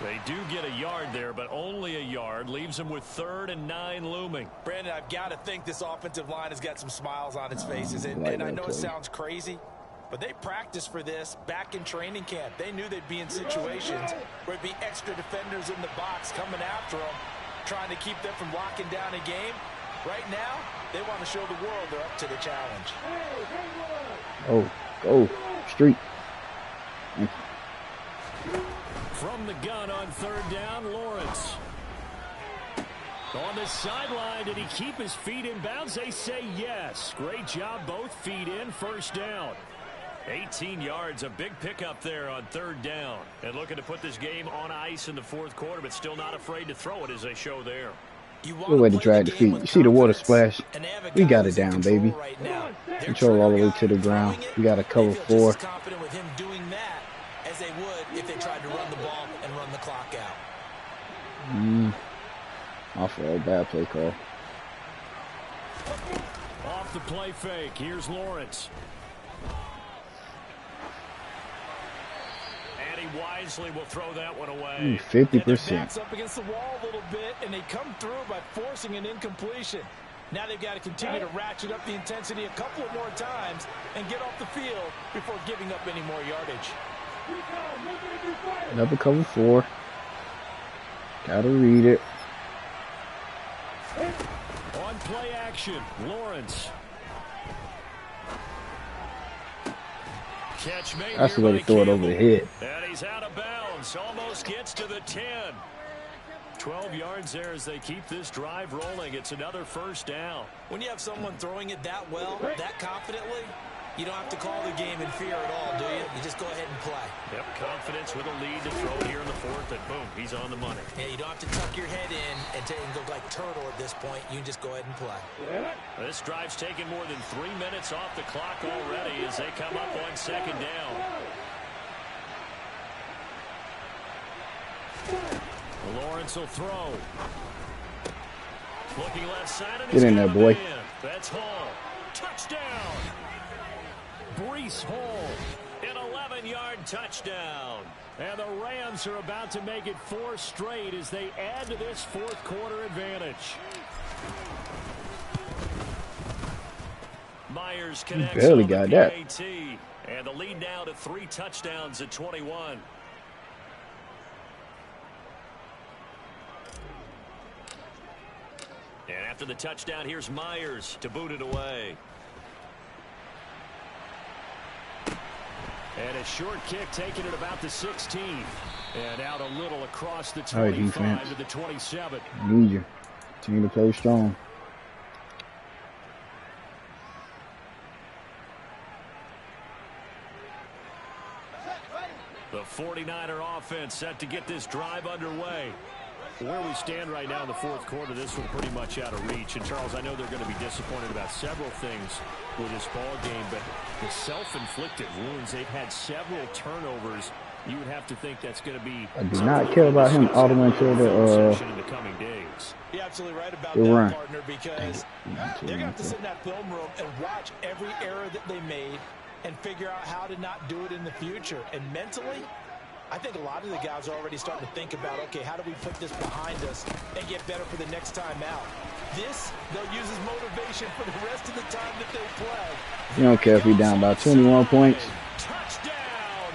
Speaker 1: They do get a yard there, but only a yard. Leaves them with 3rd and 9 looming.
Speaker 3: Brandon, I've got to think this offensive line has got some smiles on its faces. And I know it sounds crazy, but they practiced for this back in training camp. They knew they'd be in situations where it'd be extra defenders in the box coming after them, trying to keep them from locking down a game. Right now, they want to show the world they're up to the challenge.
Speaker 2: Oh, street.
Speaker 1: From the gun on 3rd down, Lawrence. On the sideline, did he keep his feet in bounds? They say yes. Great job, both feet in, 1st down. 18 yards, a big pickup there on 3rd down. And looking to put this game on ice in the 4th quarter, but still not afraid to throw it as they show there.
Speaker 2: Good way to drag the feet. You see the water splash? We got it down, baby. Control all the way to the ground. We got to cover 4.
Speaker 3: Confident with him doing that as they would if they tried to run the ball and run the clock out.
Speaker 2: Off a bad play call.
Speaker 1: Off the play fake. Here's Lawrence. And he wisely will throw that one away.
Speaker 2: 50%.
Speaker 3: Up against the wall a little bit, and they come through by forcing an incompletion. Now they've got to continue to ratchet up the intensity a couple of more times and get off the field before giving up any more yardage.
Speaker 2: Another cover 4. Gotta read it.
Speaker 1: On play action, Lawrence. Catch made.
Speaker 2: That's the way to throw it over the head.
Speaker 1: And he's out of bounds. Almost gets to the 10. 12 yards there as they keep this drive rolling. It's another 1st down.
Speaker 3: When you have someone throwing it that well, that confidently, you don't have to call the game in fear at all, do you? You just go ahead and play.
Speaker 1: Yep, confidence with a lead to throw it here in the 4th, and boom, he's on the money.
Speaker 3: Yeah, you don't have to tuck your head in and go like turtle at this point. You can just go ahead and play.
Speaker 1: This drive's taken more than 3 minutes off the clock already as they come up on 2nd down. Lawrence will throw. Looking left side.
Speaker 2: Get in there, boy.
Speaker 1: That's Hall. Touchdown. Breece Hall, an 11-yard touchdown. And the Rams are about to make it 4 straight as they add to this 4th quarter advantage. Myers connects.
Speaker 2: Barely got that.
Speaker 1: And the lead now to 3 touchdowns at 21. And after the touchdown, here's Myers to boot it away. And a short kick taken at about the 16. And out a little across the 25 to the 27.
Speaker 2: Need you. Continue to play strong.
Speaker 1: The 49er offense set to get this drive underway. Where we stand right now in the 4th quarter, this one pretty much out of reach. And, Charles, I know they're going to be disappointed about several things with this ball game, but the self-inflicted wounds, they've had several turnovers. You would have to think that's going to be...
Speaker 2: I do not care about him all the way until the
Speaker 1: coming days.
Speaker 3: You're absolutely right about that,
Speaker 2: run.
Speaker 3: Partner, because they're going to have to sit in that film room and watch every error that they made and figure out how to not do it in the future. And mentally, I think a lot of the guys are already starting to think about, okay, how do we put this behind us and get better for the next time out? This, they'll use as motivation for the rest of the time that they play.
Speaker 2: You don't care if we down by 21 points.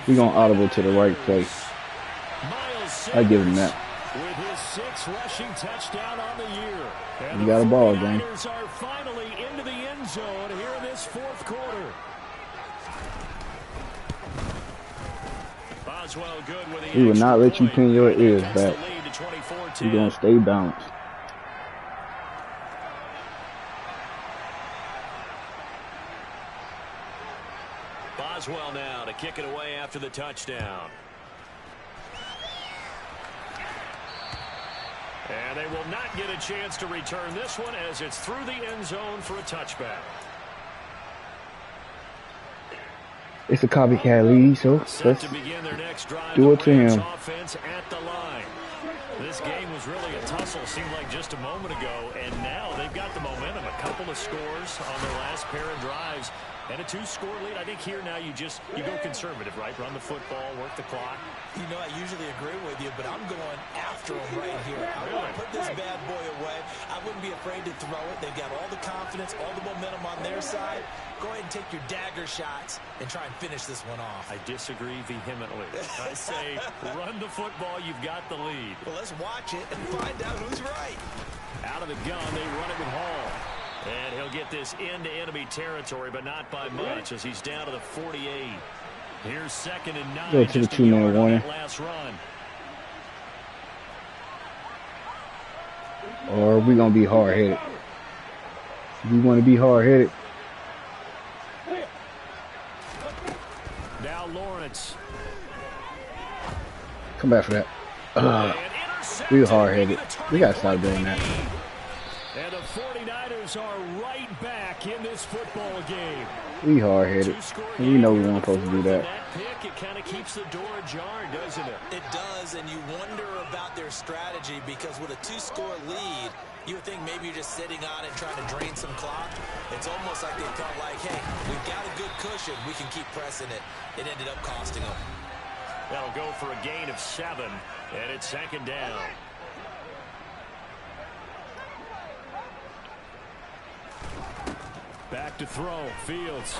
Speaker 2: We're going to audible to the right place. I give him that.
Speaker 1: With his 6th rushing touchdown on the year. And
Speaker 2: you got a ball game.
Speaker 1: The 49ers are finally into the end zone here in this 4th quarter. Boswell good with the
Speaker 2: We will not let you pin your ears back. You're going to stay balanced.
Speaker 1: Boswell now to kick it away after the touchdown. And they will not get a chance to return this one as it's through the end zone for a touchback.
Speaker 2: It's a copycat lead, so let's do it to him.
Speaker 1: Offense at the line. This game was really a tussle, seemed like just a moment ago, and now they've got the momentum. A couple of scores on their last pair of drives. And a 2-score lead. I think here now you go conservative, right? Run the football, work the clock.
Speaker 3: You know, I usually agree with you, but I'm going after him right here. I want to put this bad boy away. I wouldn't be afraid to throw it. They've got all the confidence, all the momentum on their side. Go ahead and take your dagger shots and try and finish this one off.
Speaker 1: I disagree vehemently. I say run the football. You've got the lead.
Speaker 3: Well, let's watch it and find out who's right.
Speaker 1: Out of the gun, they run it with Hall. And he'll get this into enemy territory, but not by much as he's down to the 48. Here's 2nd and 9.
Speaker 2: Go to the 2-minute warning.
Speaker 1: Last run.
Speaker 2: Or we going to be hard-headed. We want to be hard-headed.
Speaker 1: Now Lawrence.
Speaker 2: Come back for that. We hard-headed. We got to stop doing that.
Speaker 1: And the 49ers are right back in this football game.
Speaker 2: We hard-headed. We know we weren't supposed to do that.
Speaker 1: That pick, it kind of keeps the door ajar, doesn't it?
Speaker 3: It does, and you wonder about their strategy because with a 2-score lead, you would think maybe you're just sitting on it trying to drain some clock. It's almost like they felt like, hey, we've got a good cushion. We can keep pressing it. It ended up costing them.
Speaker 1: That'll go for a gain of 7, and it's 2nd down. Back to throw. Fields.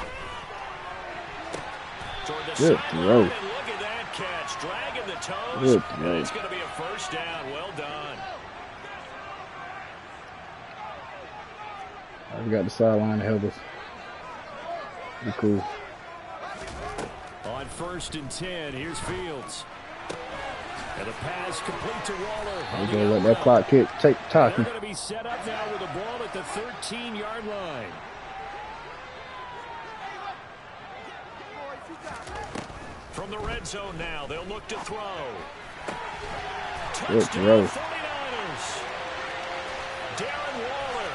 Speaker 2: Good throw.
Speaker 1: Look at that catch. Dragging the toes.
Speaker 2: Good throw.
Speaker 1: It's going to be a 1st down. Well done.
Speaker 2: We got the sideline to help us. Be cool.
Speaker 1: On 1st and 10, here's Fields. And the pass complete to Waller.
Speaker 2: We're going to let that clock kick. Take talking.
Speaker 1: They're going to be set up now with the ball at the 13-yard line. From the red zone now, they'll look to throw.
Speaker 2: Good throw.
Speaker 1: 49ers. Darren Waller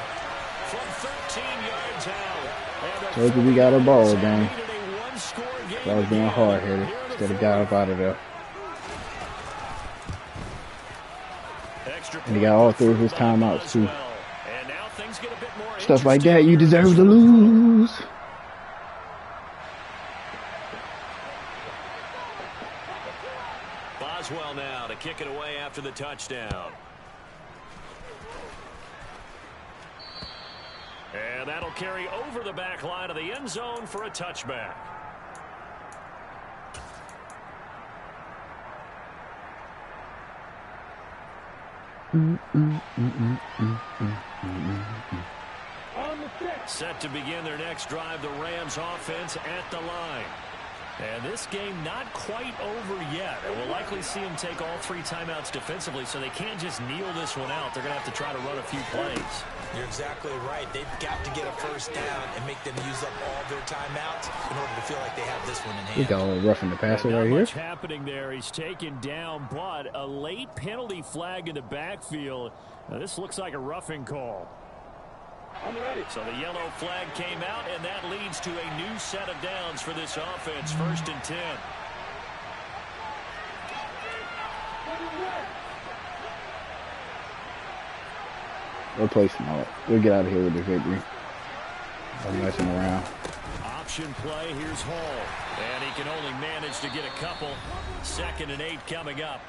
Speaker 1: from 13 yards out.
Speaker 2: Told you we got a ball game. I was being hard-headed instead of got up out of there. And he got all 3 of his timeouts, too. Stuff like that, you deserve to lose.
Speaker 1: Boswell now to kick it away after the touchdown. And that'll carry over the back line of the end zone for a touchback. Set to begin their next drive, the Rams offense at the line. And this game not quite over yet. And we'll likely see them take all 3 timeouts defensively, so they can't just kneel this one out. They're going to have to try to run a few plays.
Speaker 3: You're exactly right. They've got to get a 1st down and make them use up all their timeouts in order to feel like they have this one in hand.
Speaker 2: He got a little roughing the passer right here.
Speaker 1: Not much happening there. He's taken down, but a late penalty flag in the backfield. Now, this looks like a roughing call. So the yellow flag came out, and that leads to a new set of downs for this offense. 1st and 10.
Speaker 2: We'll play smart. We'll get out of here with the victory. I'm messing around.
Speaker 1: Option play. Here's Hall. And he can only manage to get a couple. 2nd and 8 coming up.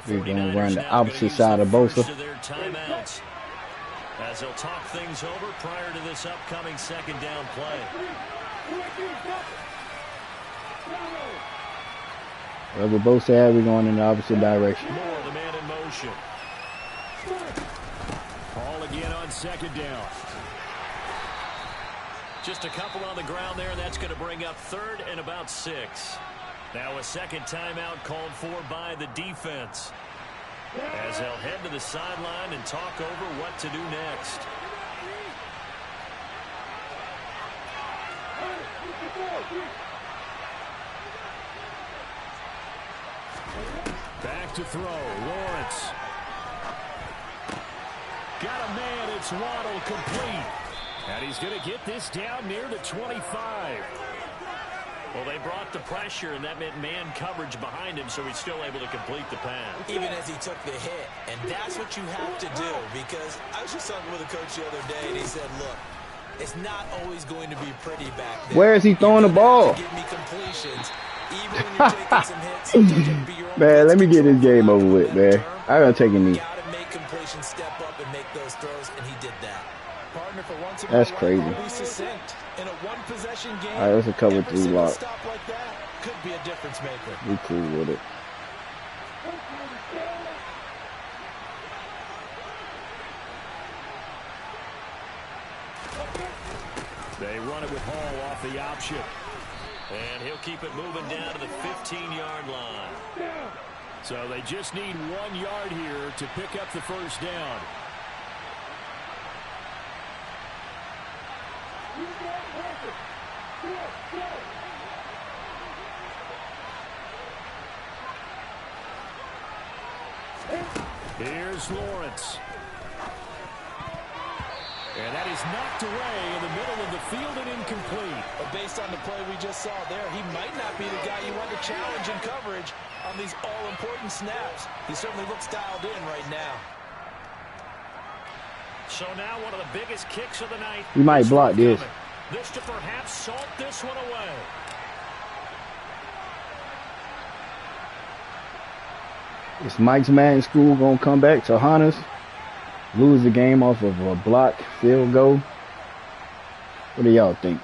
Speaker 2: We're going to run the opposite side of both of
Speaker 1: their timeouts, as they'll talk things over prior to this upcoming 2nd down play.
Speaker 2: Well, we're both sad. We're going in the opposite direction.
Speaker 1: More the man in motion. Hall again on 2nd down. Just a couple on the ground there, and that's going to bring up 3rd and about 6. Now a 2nd timeout called for by the defense, as they'll head to the sideline and talk over what to do next. Back to throw. Lawrence. Got a man. It's Waddle, complete. And he's going to get this down near the 25. Well, they brought the pressure, and that meant man coverage behind him, so he's still able to complete the pass.
Speaker 3: Even as he took the hit, and that's what you have to do, because I was just talking with a coach the other day, and he said, look, it's not always going to be pretty back there.
Speaker 2: Where is he throwing the ball?
Speaker 3: Give me completions, even when you're taking some hits.
Speaker 2: Man, let me get this game over with, man. I gotta take a knee.
Speaker 3: Gotta make completions, step up, and make those throws, and he did that. Partner for once in
Speaker 2: That's
Speaker 3: my
Speaker 2: crazy.
Speaker 3: life, I'll be succinct. In a one-possession game,
Speaker 2: All right, that's a cover
Speaker 3: every
Speaker 2: 3
Speaker 3: single
Speaker 2: block.
Speaker 3: stop like that could be a difference maker.
Speaker 2: We cool with it.
Speaker 1: They run it with Hall off the option. And he'll keep it moving down to the 15-yard line. So they just need 1 yard here to pick up the first down. Here's Lawrence. And that is knocked away in the middle of the field and incomplete.
Speaker 3: But based on the play we just saw there, he might not be the guy you want to challenge in coverage on these all-important snaps. He certainly looks dialed in right now.
Speaker 1: So now one of the biggest kicks of the night.
Speaker 2: We might block this.
Speaker 1: This to perhaps salt this one away.
Speaker 2: Is Mike's Madden school gonna come back to haunt us? Lose the game off of a block field goal? What do y'all think?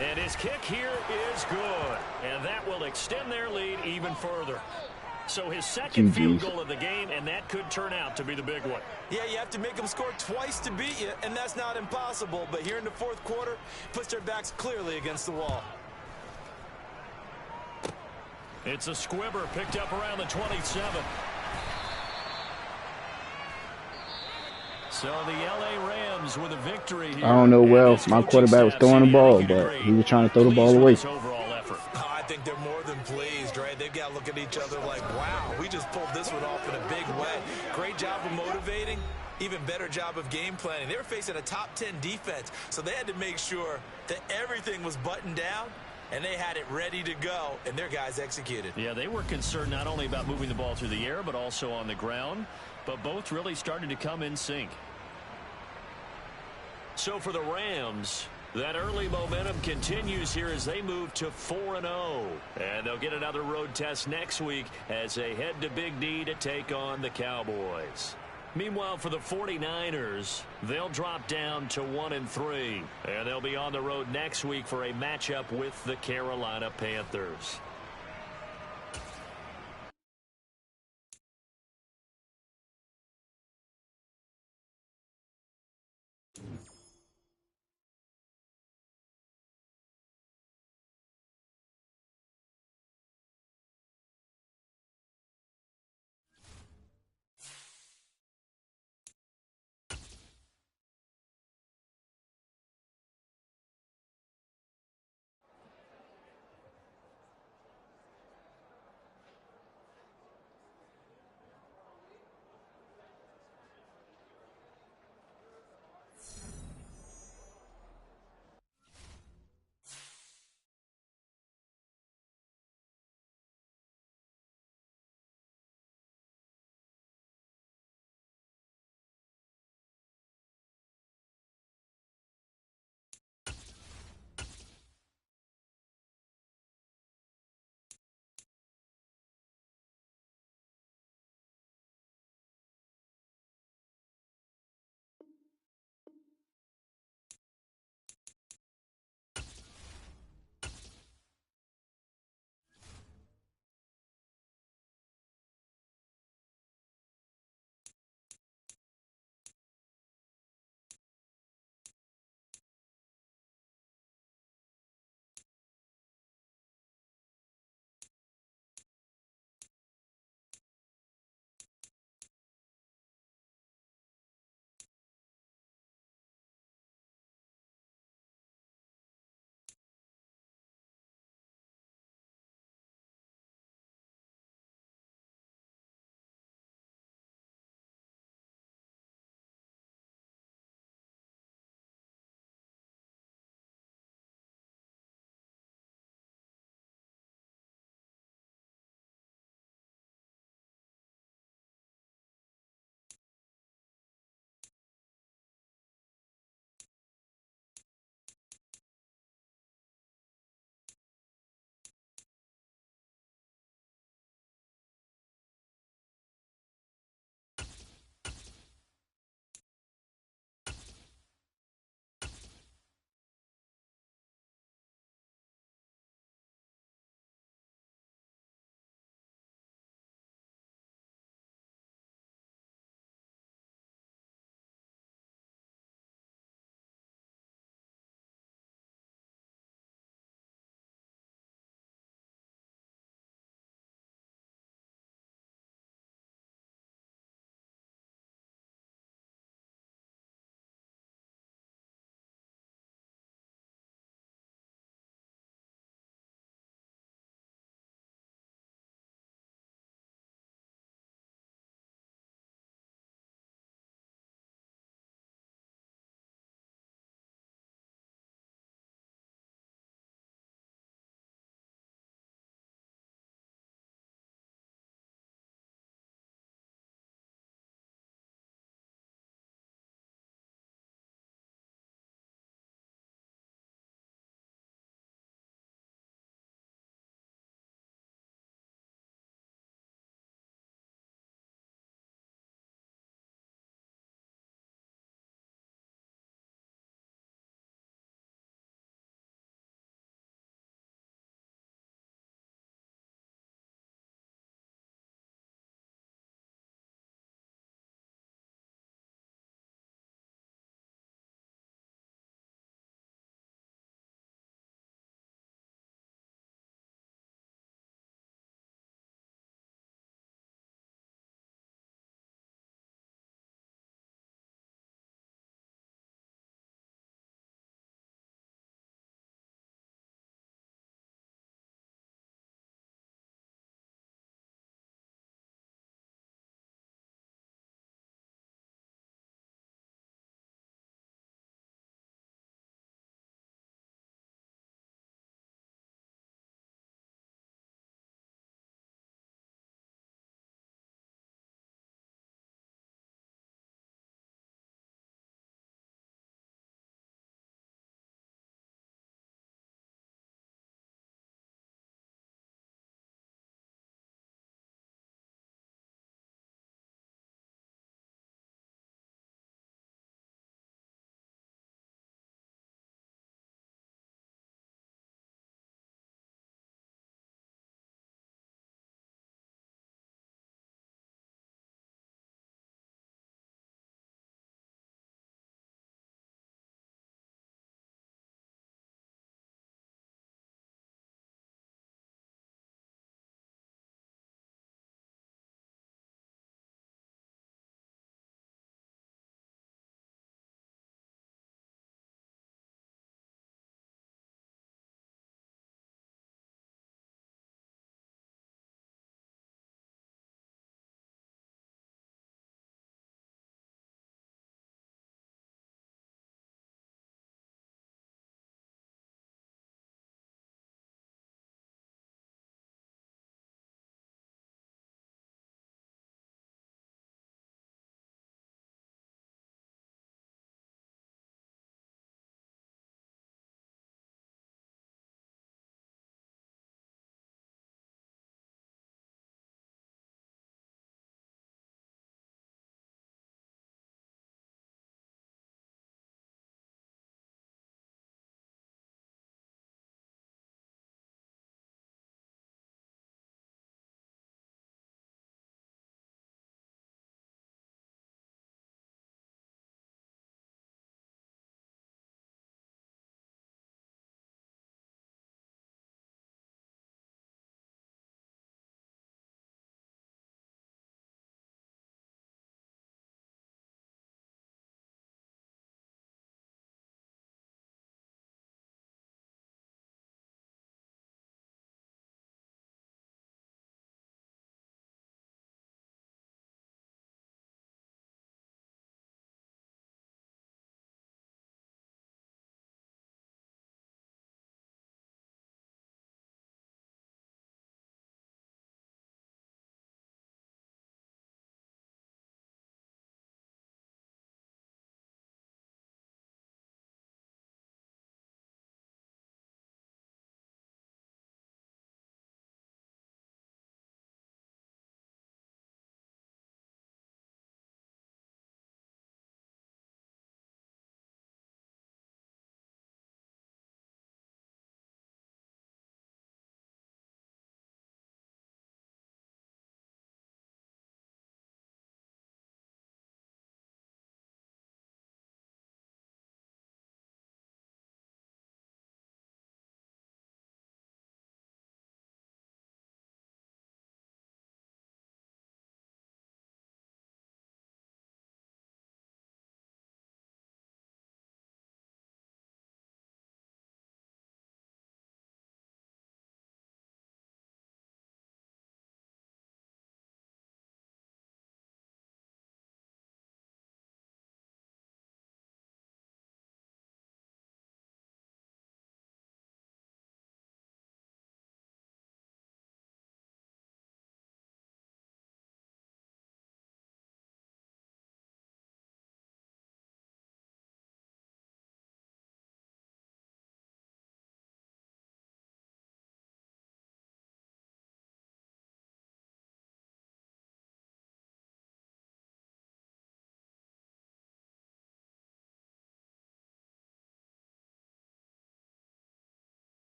Speaker 1: And his kick here is good. And that will extend their lead even further. So his second field goal of the game, and that could turn out to be the big one.
Speaker 3: Yeah, you have to make them score twice to beat you, and that's not impossible. But here in the fourth quarter, puts their backs clearly against the wall.
Speaker 1: It's a squibber picked up around the 27. So the L.A. Rams with a victory here.
Speaker 2: I don't know well. My quarterback was throwing the ball, but he was trying to throw the ball away.
Speaker 3: Oh, I think they're more than pleased, right? They've got to look at each other like, wow, we just pulled this one off in a big way. Great job of motivating. Even better job of game planning. They were facing a top 10 defense, so they had to make sure that everything was buttoned down, and they had it ready to go, and their guys executed.
Speaker 1: Yeah, they were concerned not only about moving the ball through the air, but also on the ground. But both really started to come in sync. So for the Rams, that early momentum continues here as they move to 4-0. And they'll get another road test next week as they head to Big D to take on the Cowboys. Meanwhile, for the 49ers, they'll drop down to 1-3. And they'll be on the road next week for a matchup with the Carolina Panthers.